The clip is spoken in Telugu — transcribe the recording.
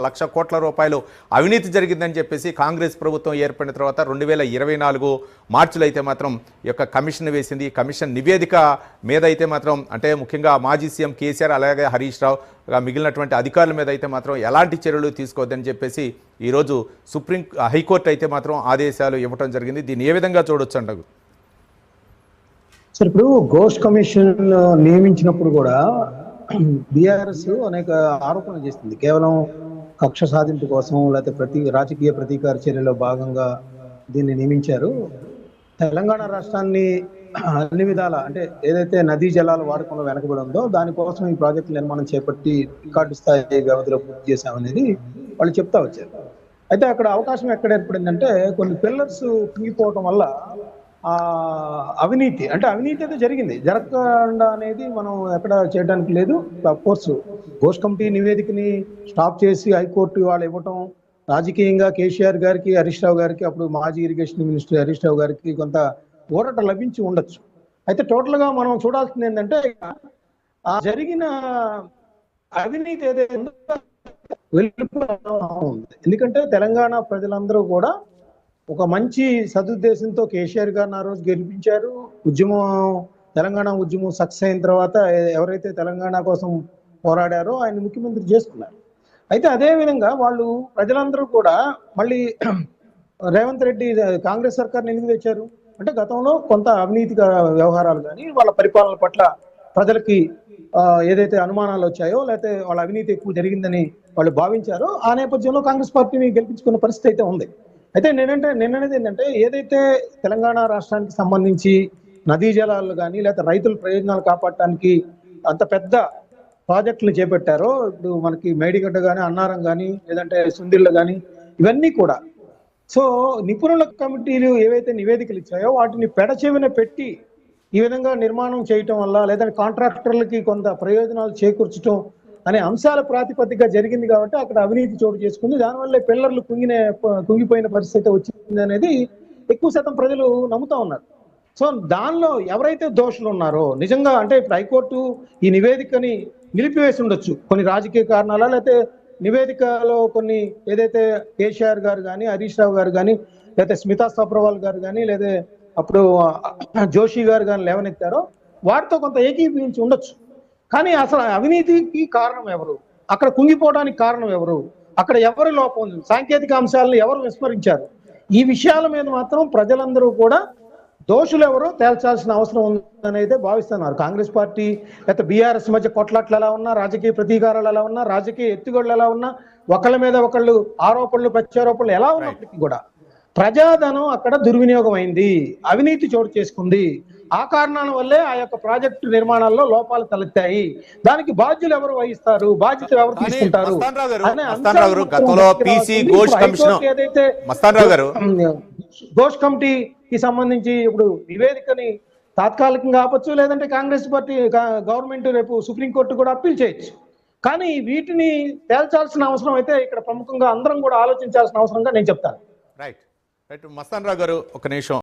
1,00,000 కోట్ల రూపాయలు అవినీతి జరిగిందని చెప్పేసి కాంగ్రెస్ ప్రభుత్వం ఏర్పడిన తర్వాత 2024 మార్చిలో అయితే మాత్రం ఈ యొక్క కమిషన్ వేసింది. ఈ కమిషన్ నివేదిక మీద అయితే మాత్రం అంటే ముఖ్యంగా మాజీ సీఎం కేసీఆర్ అలాగే హరీష్ రావు మిగిలినటువంటి అధికారుల మీద అయితే మాత్రం ఎలాంటి చర్యలు తీసుకోవద్దని చెప్పేసి ఈరోజు హైకోర్టు అయితే మాత్రం ఆదేశాలు ఇవ్వడం జరిగింది. దీన్ని ఏ విధంగా చూడొచ్చు అంటారు? సార్, ఇప్పుడు ఘోష్ కమిషన్ నియమించినప్పుడు కూడా బీఆర్ఎస్ అనేక ఆరోపణలు చేస్తుంది. కేవలం కక్ష సాధింపు కోసం లేకపోతే రాజకీయ ప్రతీకార చర్యలో భాగంగా దీన్ని నియమించారు. తెలంగాణ రాష్ట్రాన్ని అన్ని విధాల అంటే ఏదైతే నదీ జలాల వాడకంలో వెనకబడి ఉందో దానికోసం ఈ ప్రాజెక్టు నిర్మాణం చేపట్టి రికార్డు స్థాయి వ్యవధిలో పూర్తి చేశామనేది వాళ్ళు చెప్తా వచ్చారు. అయితే అక్కడ అవకాశం ఎక్కడ ఏర్పడిందంటే కొన్ని పిల్లర్స్ కుంగిపోవటం వల్ల అవినీతి అయితే జరిగింది, జరగకుండా అనేది మనం ఎక్కడ చేయడానికి లేదు. అఫ్కోర్స్ ఘోష్ కమిటీ నివేదికని స్టాప్ చేసి హైకోర్టు వాళ్ళు ఇవ్వటం రాజకీయంగా కేసీఆర్ గారికి, హరీష్ రావు గారికి, అప్పుడు మాజీ ఇరిగేషన్ మినిస్టర్ హరీష్ రావు గారికి కొంత ఊరట లభించి ఉండొచ్చు. అయితే టోటల్గా మనం చూడాల్సింది ఏంటంటే జరిగిన అవినీతి ఏదైతే ఉందో ఎందుకంటే తెలంగాణ ప్రజలందరూ కూడా ఒక మంచి సదుద్దేశంతో కేసీఆర్ గారిని ఆ రోజు గెలిపించారు. తెలంగాణ ఉద్యమం సక్సెస్ అయిన తర్వాత ఎవరైతే తెలంగాణ కోసం పోరాడారో ఆయన ముఖ్యమంత్రి చేసుకున్నారు. అయితే అదే విధంగా వాళ్ళు ప్రజలందరూ కూడా మళ్ళీ రేవంత్ రెడ్డి కాంగ్రెస్ సర్కార్ని ఎందుకు తెచ్చారు అంటే గతంలో కొంత అవినీతి వ్యవహారాలు కానీ వాళ్ళ పరిపాలన పట్ల ప్రజలకి ఏదైతే అనుమానాలు వచ్చాయో లేకపోతే వాళ్ళ అవినీతి ఎక్కువ జరిగిందని వాళ్ళు భావించారో ఆ నేపథ్యంలో కాంగ్రెస్ పార్టీని గెలిపించుకున్న పరిస్థితి అయితే ఉంది. అయితే నేననేది ఏంటంటే ఏదైతే తెలంగాణ రాష్ట్రానికి సంబంధించి నదీ జలాలు కానీ లేకపోతే రైతుల ప్రయోజనాలు కాపాడటానికి అంత పెద్ద ప్రాజెక్టులు చేపట్టారో ఇప్పుడు మనకి మేడిగడ్డ కానీ అన్నారం కానీ లేదంటే సుందిళ్ళు కానీ ఇవన్నీ కూడా సో నిపుణుల కమిటీలు ఏవైతే నివేదికలు ఇచ్చాయో వాటిని పెడచెవిన పెట్టి ఈ విధంగా నిర్మాణం చేయటం వల్ల లేదంటే కాంట్రాక్టర్లకి కొంత ప్రయోజనాలు చేకూర్చడం అనే అంశాల ప్రాతిపదికగా జరిగింది కాబట్టి అక్కడ అవినీతి చోటు చేసుకుంది. దానివల్ల పిల్లర్లు కుంగిపోయిన పరిస్థితి వచ్చింది అనేది ఎక్కువ శాతం ప్రజలు నమ్ముతా ఉన్నారు. సో దానిలో ఎవరైతే దోషులు ఉన్నారో నిజంగా అంటే ఇప్పుడు హైకోర్టు ఈ నివేదికని నిలిపివేసి ఉండొచ్చు కొన్ని రాజకీయ కారణాల, లేకపోతే నివేదికలో కొన్ని ఏదైతే కేసీఆర్ గారు కానీ హరీష్ రావు గారు కానీ లేకపోతే స్మితా సబ్రవాల్ గారు కానీ లేదా అప్పుడు జోషి గారు కానీ లేవనెత్తారో వాటితో కొంత ఏకీభవించి ఉండొచ్చు. కానీ అసలు అవినీతికి కారణం ఎవరు, అక్కడ కుంగిపోవడానికి కారణం ఎవరు, అక్కడ ఎవరి లోపం ఉంది, సాంకేతిక అంశాలను ఎవరు విస్మరించారు, ఈ విషయాల మీద మాత్రం ప్రజలందరూ కూడా దోషులు ఎవరో తేల్చాల్సిన అవసరం ఉందని అయితే భావిస్తున్నారు. కాంగ్రెస్ పార్టీ లేకపోతే బీఆర్ఎస్ మధ్య కొట్లాట్లు ఎలా ఉన్నా, రాజకీయ ప్రతీకారాలు ఎలా ఉన్నా, రాజకీయ ఎత్తుగడలు ఎలా ఉన్నా, ఒకళ్ళ మీద ఒకళ్ళు ఆరోపణలు ప్రత్యారోపణలు ఎలా ఉన్నప్పటికీ కూడా ప్రజాధనం అక్కడ దుర్వినియోగం అయింది, అవినీతి చోటు చేసుకుంది. ఆ కారణాల వల్లే ఆ యొక్క ప్రాజెక్టు నిర్మాణాల్లో లోపాలు తలెత్తాయి. దానికి బాధ్యులు ఎవరు వహిస్తారు, బాధ్యతలు ఎవరు తీసుకుంటారు ఏదైతే ఘోష్ కమిటీకి సంబంధించి ఇప్పుడు నివేదికని తాత్కాలికంగా ఆపచ్చు, లేదంటే కాంగ్రెస్ పార్టీ గవర్నమెంట్ రేపు సుప్రీంకోర్టు కూడా అప్పీల్ చేయొచ్చు. కానీ వీటిని తేల్చాల్సిన అవసరం అయితే ఇక్కడ ప్రముఖంగా అందరం కూడా ఆలోచించాల్సిన అవసరంగా నేను చెప్తాను. రైట్ రైట్ మస్తాన్ రావు గారు, ఒక నిమిషం.